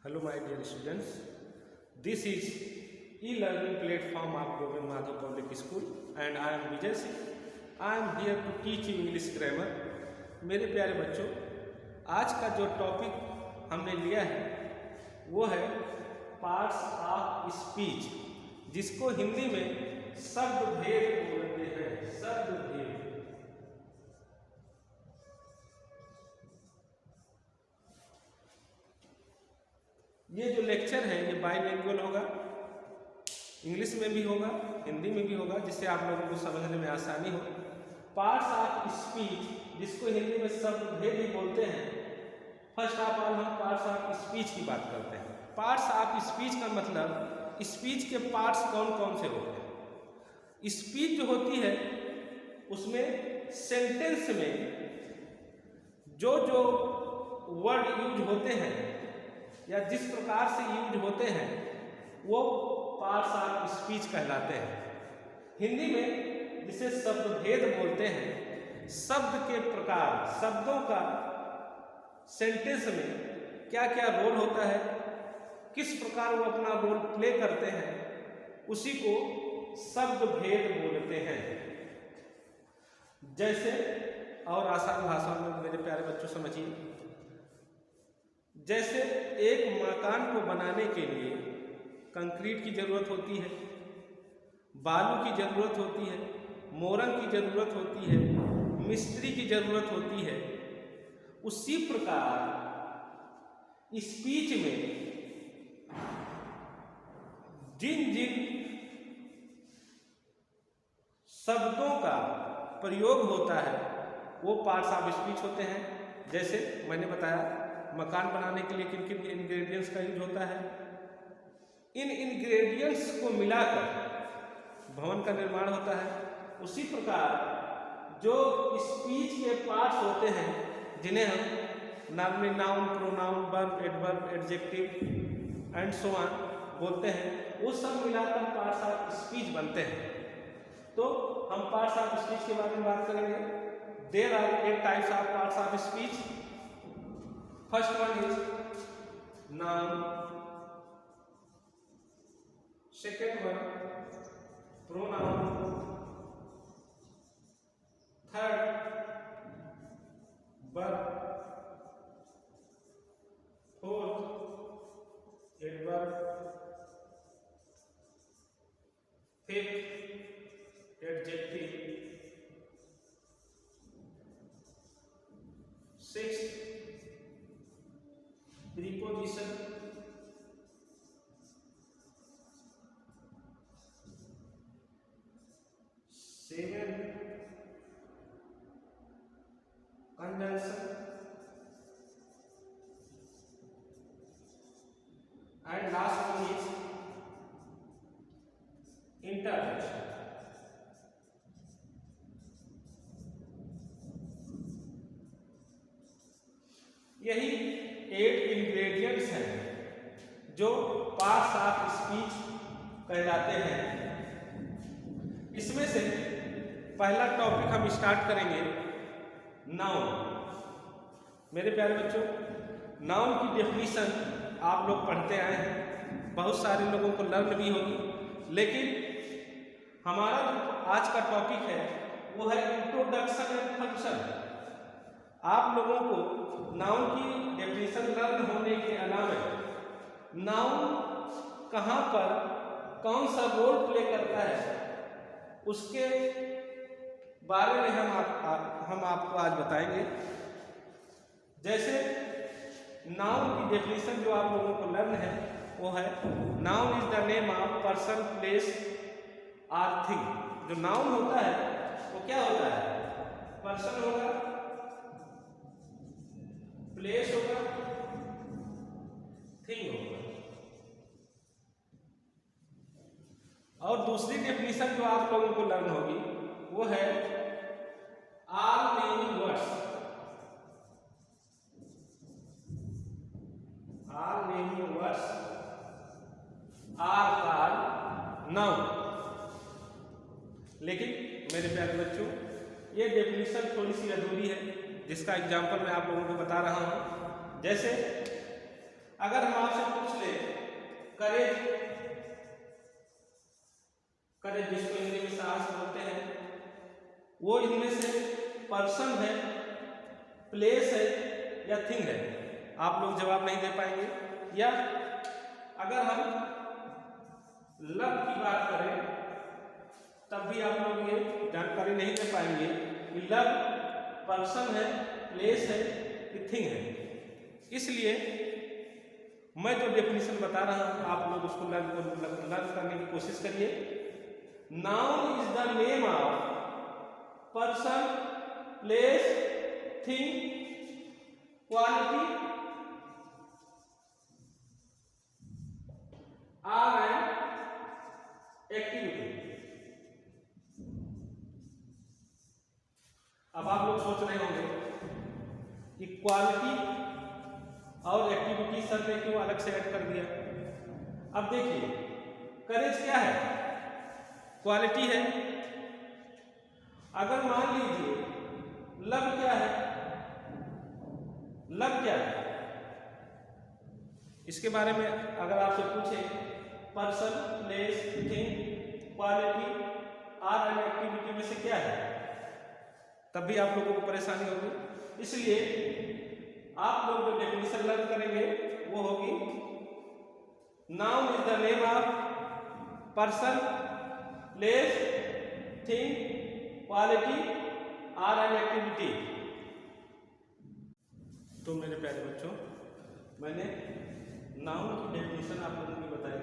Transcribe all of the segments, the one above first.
Hello my dear students, this is e-learning platform of Govind Madhav Public School and I am Vijay Singh. I am here to teach you English grammar. मेरे प्यारे बच्चों, आज का जो topic हमने लिया है वो है पार्ट्स ऑफ स्पीच, जिसको हिंदी में शब्द भेद बोलते हैं। शब्द भेद। ये जो लेक्चर है ये बाइलिंगुअल होगा, इंग्लिश में भी होगा, हिंदी में भी होगा, जिससे आप लोगों को समझने में आसानी हो। पार्ट्स ऑफ स्पीच, जिसको हिंदी में शब्द भेद ही बोलते हैं। फर्स्ट ऑफ ऑल हम पार्ट्स ऑफ स्पीच की बात करते हैं। पार्ट्स ऑफ स्पीच का मतलब स्पीच के पार्ट्स कौन कौन से होते हैं। स्पीच जो होती है उसमें सेंटेंस में जो जो वर्ड यूज होते हैं या जिस प्रकार से यूज होते हैं वो पार्ट्स ऑफ स्पीच कहलाते हैं। हिंदी में जिसे शब्द भेद बोलते हैं, शब्द के प्रकार, शब्दों का सेंटेंस में क्या क्या रोल होता है, किस प्रकार वो अपना रोल प्ले करते हैं, उसी को शब्द भेद बोलते हैं। जैसे और आसान भाषा में मेरे प्यारे बच्चों समझिए, जैसे एक मकान को बनाने के लिए कंक्रीट की ज़रूरत होती है, बालू की ज़रूरत होती है, मोरंग की ज़रूरत होती है, मिस्त्री की ज़रूरत होती है, उसी प्रकार स्पीच में जिन जिन शब्दों का प्रयोग होता है वो पार्ट्स ऑफ स्पीच होते हैं। जैसे मैंने बताया मकान बनाने के लिए किन किन इंग्रेडिएंट्स का यूज होता है। इन इंग्रेडिएंट्स को मिलाकर भवन का निर्माण होता है। उसी प्रकार जो स्पीच के पार्ट्स होते हैं जिन्हें हम normally noun, pronoun, verb, adverb, adjective and so on बोलते हैं, वो सब मिलाकर पार्ट्स ऑफ स्पीच बनते हैं। तो हम पार्ट्स ऑफ स्पीच के बारे में बात करेंगे। There are 8 types of parts of speech. First one is noun, second one pronoun, third verb, fourth adverb, fifth adjective, sixth preposition, seven conjunction, and last one is interjection। यही 8 ingredients हैं जो parts of speech कहलाते हैं। इसमें से पहला topic हम start करेंगे नाउन। मेरे प्यारे बच्चों, नाउन की डेफिनेशन आप लोग पढ़ते आए हैं, बहुत सारे लोगों को लर्न भी होगी, लेकिन हमारा जो आज का टॉपिक है वो है इंट्रोडक्शन एंड फंक्शन। आप लोगों को नाउन की डेफिनेशन लर्न होने के अलावा नाउन कहाँ पर कौन सा रोल प्ले करता है उसके बारे में हम आपको आज बताएंगे। जैसे नाउन की डेफिनेशन जो आप लोगों को लर्न है वो है noun is the name of person, place और थिंग। जो नाउन होता है वो क्या होता है? पर्सन होगा, प्लेस होगा, थिंग होगा। और दूसरी डेफिनेशन जो आप लोगों को लर्न होगी वो है all naming words. All naming words are called noun. लेकिन मेरे प्यारे बच्चों, ये डेफिनेशन थोड़ी सी अधूरी है, जिसका एग्जाम्पल मैं आप लोगों को बता रहा हूँ। जैसे अगर हम आपसे करेज, करेज जिसको हिंदी में साहस बोलते हैं, वो इनमें से पर्सन है, प्लेस है या थिंग है? आप लोग जवाब नहीं दे पाएंगे। या अगर हम लव की बात करें तब भी आप लोग ये जानकारी नहीं दे पाएंगे कि लव पर्सन है, प्लेस है कि थिंग है। इसलिए मैं जो डेफिनेशन बता रहा हूं आप लोग उसको लर्न करने की कोशिश करिए। Noun is the name of person, place, thing, quality or and activity. अब आप लोग सोच रहे होंगे कि क्वालिटी और एक्टिविटी सर ने क्यों अलग से ऐड कर दिया। अब देखिए, करेज क्या है? क्वालिटी है। अगर मान लीजिए लव क्या है? लव क्या है? इसके बारे में अगर आपसे पूछे person, place, thing, quality or and activity में से क्या है, तब भी आप लोगों को परेशानी होगी। इसलिए आप लोग जो डेफिनेशन लर्न करेंगे वो होगी noun is the name of person, place, thing, quality or and activity. तो मेरे प्यारे बच्चों, मैंने नाउन की डेफिनेशन आप लोगों को बताई।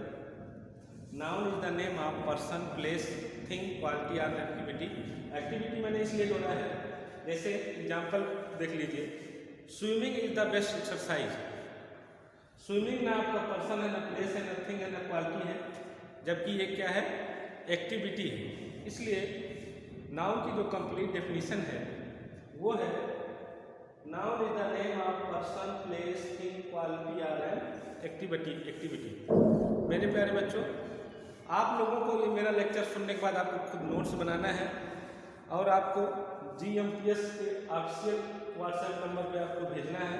Noun is the name of person, place, thing, quality or activity. Activity मैंने इसलिए जोड़ा है, जैसे एग्जाम्पल देख लीजिए, swimming is the best exercise. Swimming ना आपका पर्सन है, ना प्लेस है, ना थिंग है, ना क्वालिटी है, जबकि ये क्या है? एक्टिविटी है। इसलिए नाउन की जो कंप्लीट डेफिनेशन है वो है noun is the name of person, place, thing, quality or and activity. मेरे प्यारे बच्चों, आप लोगों को ये मेरा लेक्चर सुनने के बाद आपको खुद नोट्स बनाना है और आपको GMTS के ऑफिशियल व्हाट्सएप नंबर पे आपको भेजना है।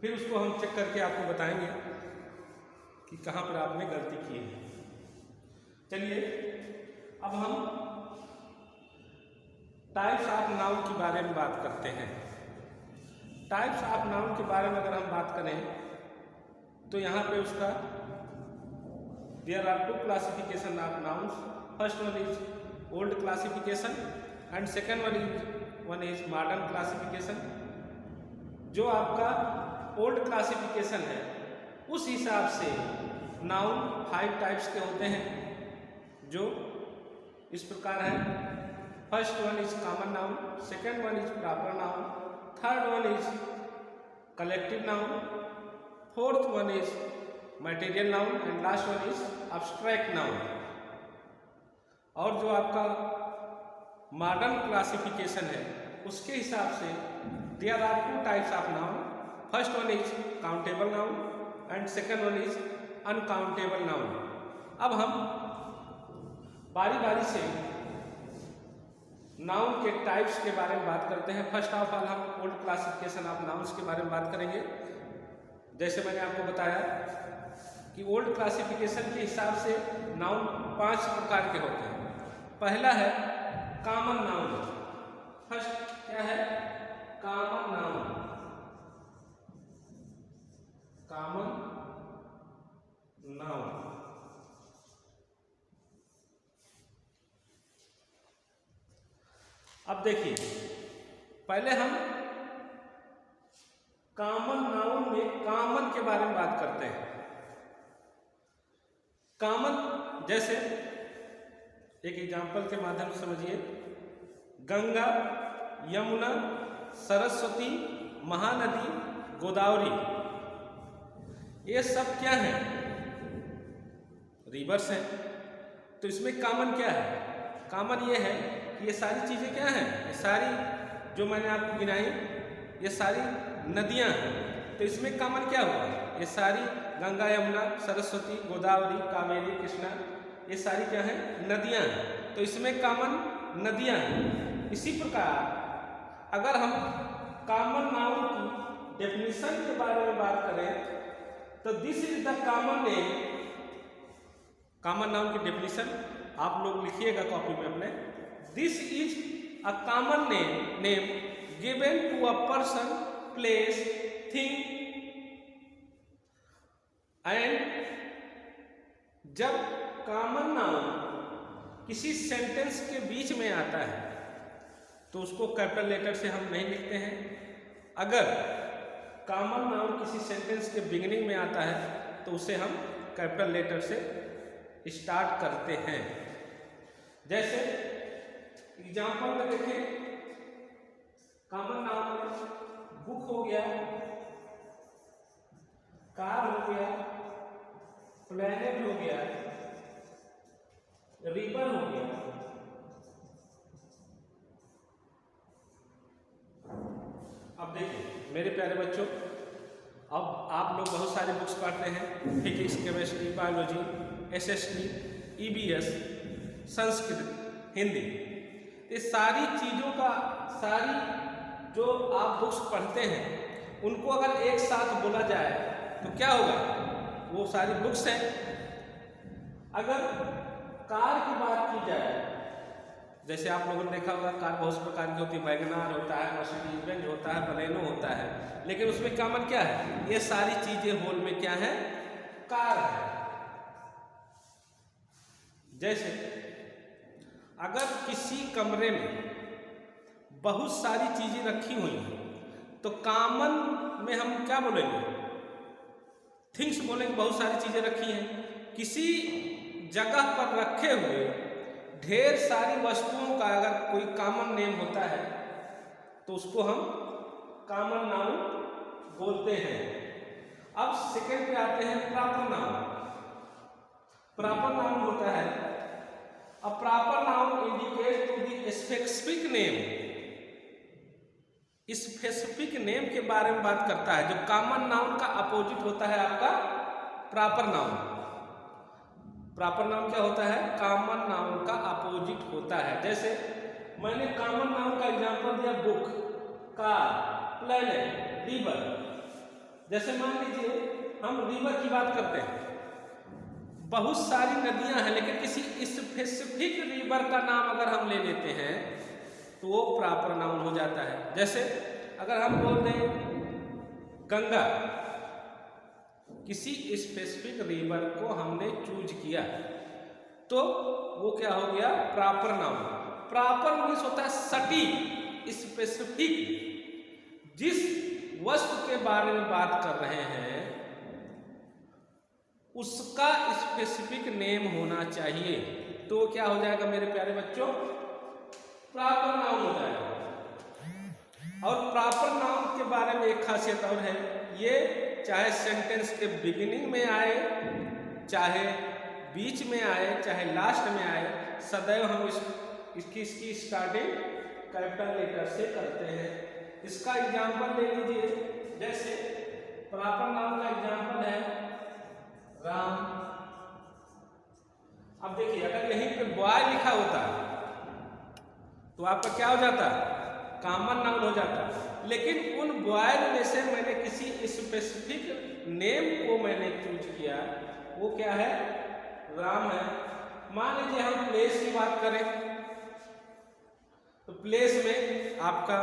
फिर उसको हम चेक करके आपको बताएंगे कि कहाँ पर आपने गलती की है। चलिए अब हम टाइप्स ऑफ नाउन के बारे में बात करते हैं। टाइप्स ऑफ नाउन के बारे में अगर हम बात करें तो यहाँ पे उसका there are two classification of nouns. First one is old classification and second one is modern classification. जो आपका ओल्ड क्लासिफिकेशन है उस हिसाब से नाउन 5 टाइप्स के होते हैं, जो इस प्रकार है। First one is common noun, second one is proper noun, third one is collective noun, fourth one is material noun and last one is abstract noun. और जो आपका मॉडर्न क्लासिफिकेशन है उसके हिसाब से there are 2 types of noun. First one is countable noun and second one is uncountable noun. अब हम बारी बारी से नाउन के टाइप्स के बारे में बात करते हैं। फर्स्ट ऑफ ऑल हम ओल्ड क्लासिफिकेशन ऑफ नाउन्स के बारे में बात करेंगे। जैसे मैंने आपको बताया कि ओल्ड क्लासिफिकेशन के हिसाब से नाउन 5 प्रकार के होते हैं। पहला है कॉमन नाउन। फर्स्ट क्या है? Common noun. कॉमन नाउन अब देखिए, पहले हम कॉमन नाउन में कॉमन के बारे में बात करते हैं। कॉमन जैसे एक एग्जाम्पल के माध्यम से समझिए, गंगा, यमुना, सरस्वती, महानदी, गोदावरी, ये सब क्या हैं? रिवर्स हैं। तो इसमें कॉमन क्या है? कॉमन ये है कि ये सारी चीज़ें क्या हैं? ये सारी जो मैंने आपको गिनाई ये सारी नदियाँ हैं। तो इसमें कॉमन क्या हुआ? ये सारी गंगा, यमुना, सरस्वती, गोदावरी, कावेरी, कृष्णा, ये सारी क्या है? नदियाँ हैं। तो इसमें कॉमन नदियाँ हैं। इसी प्रकार अगर हम कॉमन नाउन की डेफिनेशन के बारे में बात करें तो this is the common name, common noun की डेफिनेशन आप लोग लिखिएगा कॉपी में अपने। This is a common name given to a person, place, thing and जब कॉमन नाउन किसी सेंटेंस के बीच में आता है तो उसको कैपिटल लेटर से हम नहीं लिखते हैं। अगर कॉमन नाउन किसी सेंटेंस के बिगिनिंग में आता है तो उसे हम कैपिटल लेटर से स्टार्ट करते हैं। जैसे एग्जांपल में देखें, कॉमन नाउन में बुक हो गया, कार हो गया, प्लेनेट हो गया, रिवर हो गया। अब देखिए मेरे प्यारे बच्चों, अब आप लोग बहुत सारी बुक्स पढ़ते हैं, physics, chemistry, biology, SST, EBS, Sanskrit, Hindi. ये सारी चीज़ों का, सारी जो आप बुक्स पढ़ते हैं उनको अगर एक साथ बोला जाए तो क्या होगा? वो सारी बुक्स हैं। अगर कार की बात की जाए, जैसे आप लोगों ने देखा होगा कार बहुत प्रकार की होती है, वैगनार होता है, मर्सिडीज बेंज होता है, बलेनो होता है, लेकिन उसमें कॉमन क्या है? ये सारी चीजें होल में क्या है? कार है। जैसे अगर किसी कमरे में बहुत सारी चीजें रखी हुई हैं तो कॉमन में हम क्या बोलेंगे? थिंग्स बोलेंगे। बहुत सारी चीजें रखी हैं, किसी जगह पर रखे हुए ढेर सारी वस्तुओं का अगर कोई कॉमन नेम होता है तो उसको हम कॉमन नाउन बोलते हैं। अब सेकंड पे आते हैं प्रॉपर नाउन। प्रॉपर नाउन होता है, a proper noun indicate to the specific name. Specific name के बारे में बात करता है। जो कॉमन नाउन का अपोजिट होता है आपका प्रॉपर नाउन। प्रॉपर नाउन क्या होता है? कॉमन नाउन का अपोजिट होता है। जैसे मैंने कॉमन नाउन का एग्जांपल दिया, बुक, कार, प्लेनेट, रिवर। जैसे मान लीजिए हम रिवर की बात करते हैं, बहुत सारी नदियां हैं लेकिन किसी स्पेसिफिक रिवर का नाम अगर हम ले लेते हैं तो वो प्रॉपर नाउन हो जाता है। जैसे अगर हम बोल दें गंगा, किसी स्पेसिफिक रिवर को हमने चूज किया तो वो क्या हो गया? Proper noun. प्रॉपर मीन्स होता है सटीक, स्पेसिफिक। जिस वस्तु के बारे में बात कर रहे हैं उसका स्पेसिफिक नेम होना चाहिए, तो क्या हो जाएगा मेरे प्यारे बच्चों? प्रॉपर नाउन हो जाएगा। और प्रॉपर नाउन के बारे में एक खासियत और है, ये चाहे सेंटेंस के बिगिनिंग में आए, चाहे बीच में आए, चाहे लास्ट में आए, सदैव हम इसकी स्टार्टिंग कैपिटल लेटर से करते हैं। इसका एग्जांपल ले लीजिए। जैसे प्रॉपर नाउन का एग्जांपल है राम। अब देखिए अगर यहीं पे बॉय लिखा होता तो आपका क्या हो जाता? कॉमन नाउन हो जाता। लेकिन उन बॉय में से मैंने किसी स्पेसिफिक नेम को मैंने चूज किया, वो क्या है? राम है। मान लीजिए हम प्लेस की बात करें तो प्लेस में आपका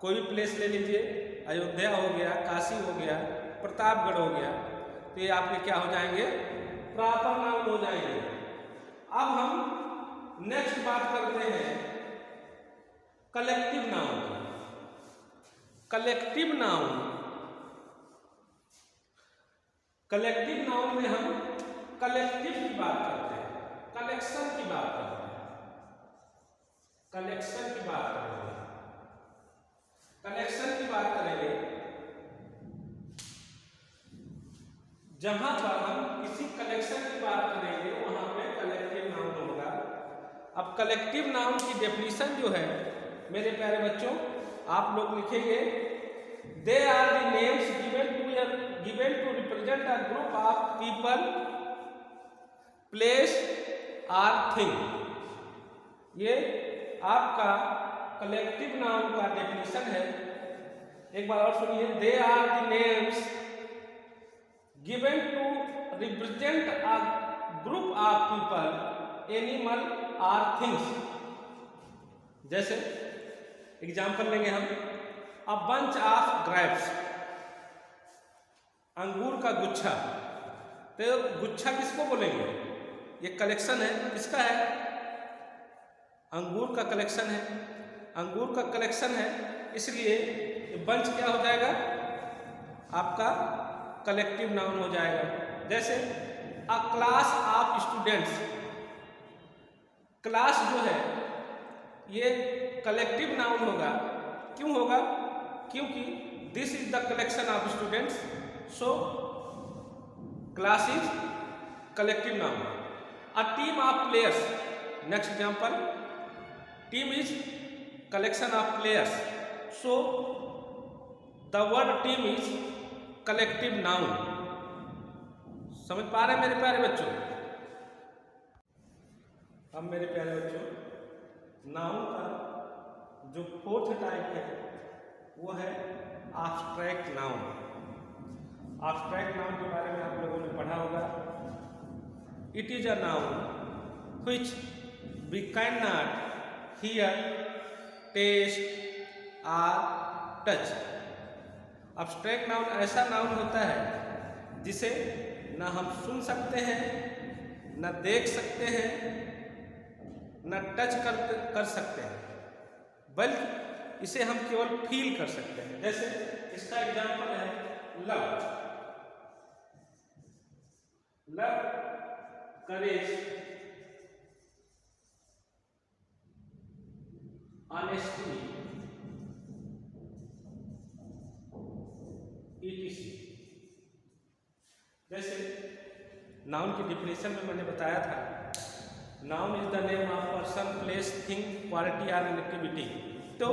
कोई भी प्लेस ले लीजिए, अयोध्या हो गया, काशी हो गया, प्रतापगढ़ हो गया, तो ये आपके क्या हो जाएंगे? प्रॉपर नाउन हो जाएंगे। अब हम नेक्स्ट बात करते हैं collective noun. Collective noun, collective noun में हम कलेक्टिव की बात करते हैं, कलेक्शन की बात करते हैं, कलेक्शन की बात करेंगे, कलेक्शन की बात करेंगे जहां पर हम किसी कलेक्शन की बात करेंगे वहां पे कलेक्टिव नाउन होगा। अब कलेक्टिव नाउन की डेफिनेशन जो है मेरे प्यारे बच्चों, आप लोग लिखेंगे, they are the names given to represent a group of people, place or thing. ये आपका कलेक्टिव नाउन का डेफिनेशन है। एक बार और सुनिए, they are the names given to represent a group of people, animal or things. जैसे example लेंगे हम, a bunch of grapes, अंगूर का गुच्छा। तो गुच्छा किसको बोलेंगे? ये कलेक्शन है, किसका है? अंगूर का कलेक्शन है, अंगूर का कलेक्शन है, इसलिए ये बंच क्या हो जाएगा? आपका कलेक्टिव नाउन हो जाएगा। जैसे अ क्लास ऑफ स्टूडेंट्स, क्लास जो है ये कलेक्टिव नाउन होगा। क्यों होगा? क्योंकि this is the collection of students, so class is collective noun. A team of players, next example, team is collection of players, so the word team is collective noun। समझ पा रहे हैं मेरे प्यारे बच्चों? अब मेरे प्यारे बच्चों, नाउन का जो फोर्थ टाइप है वो है एब्स्ट्रैक्ट नाउन। एब्स्ट्रैक्ट नाउन के बारे में आप लोगों ने पढ़ा होगा। It is a noun which we can not hear, taste और टच। एब्स्ट्रैक्ट नाउन ऐसा नाउन होता है जिसे न हम सुन सकते हैं, न देख सकते हैं, न टच कर सकते हैं, बल्कि इसे हम केवल फील कर सकते हैं। जैसे इसका एग्जाम्पल है लव, लव, करेज, ऑनेस्टी, etc। जैसे नाउन की डिफिनेशन में मैंने बताया था, noun is the name of person, place, thing, quality और एक्टिविटी। तो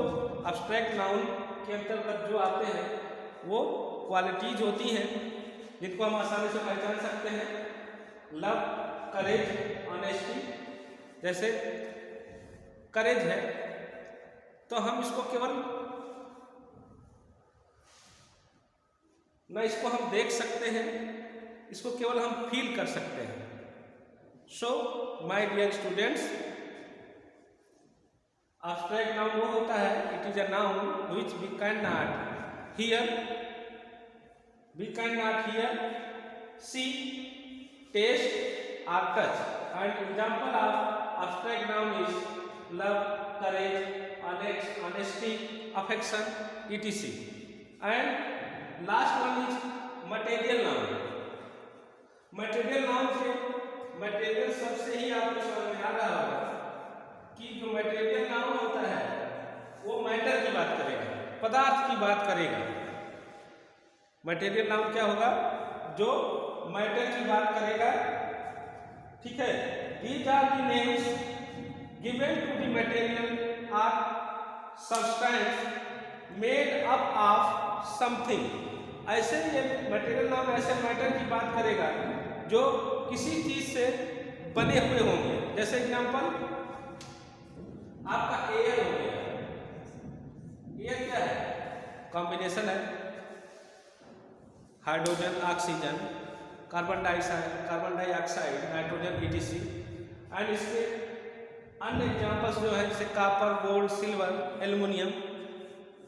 एब्स्ट्रैक्ट नाउन के अंतर्गत जो आते हैं वो क्वालिटीज होती हैं जिनको हम आसानी से पहचान सकते हैं। लव, करेज, ऑनेस्टी। जैसे करेज है तो हम इसको केवल न इसको हम देख सकते हैं, इसको केवल हम फील कर सकते हैं। So my dear students, abstract noun वो होता है, it is a noun which we can not hear, see, taste और touch. And example of abstract noun is love, courage, honesty, affection, etc। and last one is material noun। material noun से material शब्द से ही आपको समझ में आ रहा होगा कि जो material noun होता है वो मैटर की बात करेगा, पदार्थ की बात करेगा। material noun क्या होगा? जो मैटर की बात करेगा। ठीक है, these are the names given to the material or substance made up of something। ऐसे ये मटेरियल नाउन ऐसे मैटर की बात करेगा जो किसी चीज से बने हुए होंगे। जैसे एग्जांपल आपका एयर हो गया। एयर क्या है? कॉम्बिनेशन है hydrogen, oxygen, carbon dioxide, nitrogen, etc। And इसके अन्य एग्जाम्पल्स जो है जैसे कापर, गोल्ड, सिल्वर, एल्युमिनियम,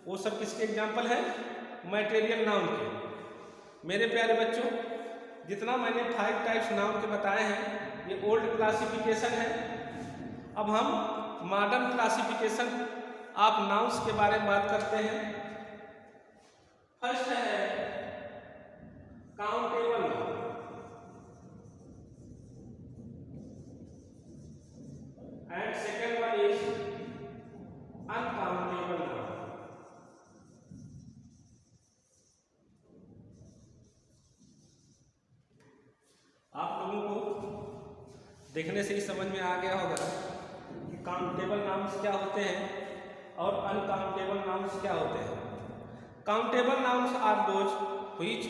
वो सब किसके एग्जाम्पल है? मटेरियल नाउन के। मेरे प्यारे बच्चों, जितना मैंने 5 टाइप्स नाउन के बताए हैं ये ओल्ड क्लासिफिकेशन है। अब हम मॉडर्न क्लासिफिकेशन ऑफ नाउन्स के बारे में बात करते हैं। फर्स्ट है countable noun, and second one is uncountable noun। आप लोगों को देखने से ही समझ में आ गया होगा कि काउंटेबल नाउन्स क्या होते हैं और अनकाउंटेबल नाउन्स क्या होते हैं। Countable nouns are those which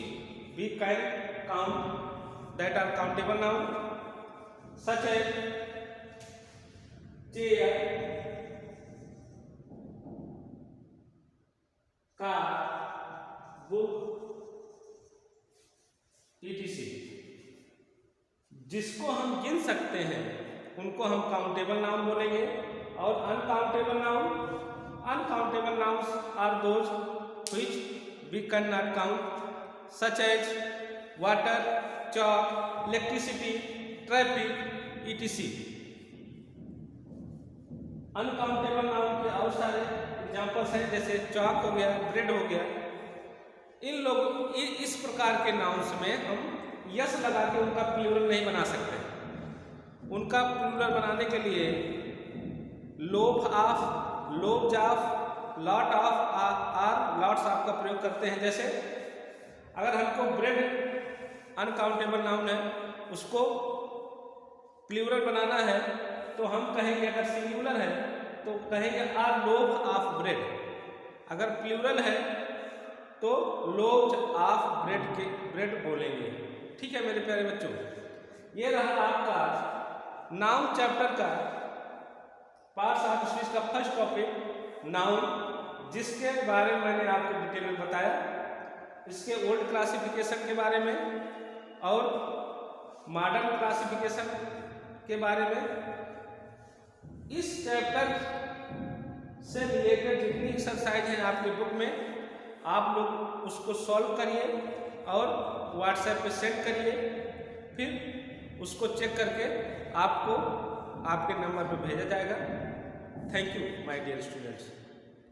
we can count, that are countable noun, such as chair, car, book, etc। जिसको हम गिन सकते हैं उनको हम काउंटेबल नाउन बोलेंगे। और uncountable nouns are those which we can not count, such as water, chalk, electricity, traffic, etc। Uncountable noun के और सारे एग्जाम्पल्स हैं, जैसे चॉक हो गया, ब्रेड हो गया। इस प्रकार के नाउन्स में हम यस लगा के उनका प्लूरल नहीं बना सकते। उनका प्लूरल बनाने के लिए loaf of, loaves of, lot of और लॉट्स ऑफ का प्रयोग करते हैं। जैसे अगर हमको ब्रेड अनकाउंटेबल नाउन है, उसको प्लूरल बनाना है तो हम कहेंगे, अगर सिंगुलर है तो कहेंगे आ लोफ ऑफ ब्रेड। अगर प्लूरल है तो लोव्स ऑफ ब्रेड बोलेंगे। ठीक है मेरे प्यारे बच्चों, ये रहा आपका नाउन चैप्टर का पार्ट्स ऑफ स्पीच का फर्स्ट टॉपिक नाउन, जिसके बारे में मैंने आपको डिटेल में बताया, इसके ओल्ड क्लासिफिकेशन के बारे में और मॉडर्न क्लासिफिकेशन के बारे में। इस चैप्टर से रिलेटेड जितनी एक्सरसाइज है आपके बुक में, आप लोग उसको सॉल्व करिए और व्हाट्सएप पे सेंड करिए, फिर उसको चेक करके आपको आपके नंबर पे भेजा जाएगा। Thank you my dear students.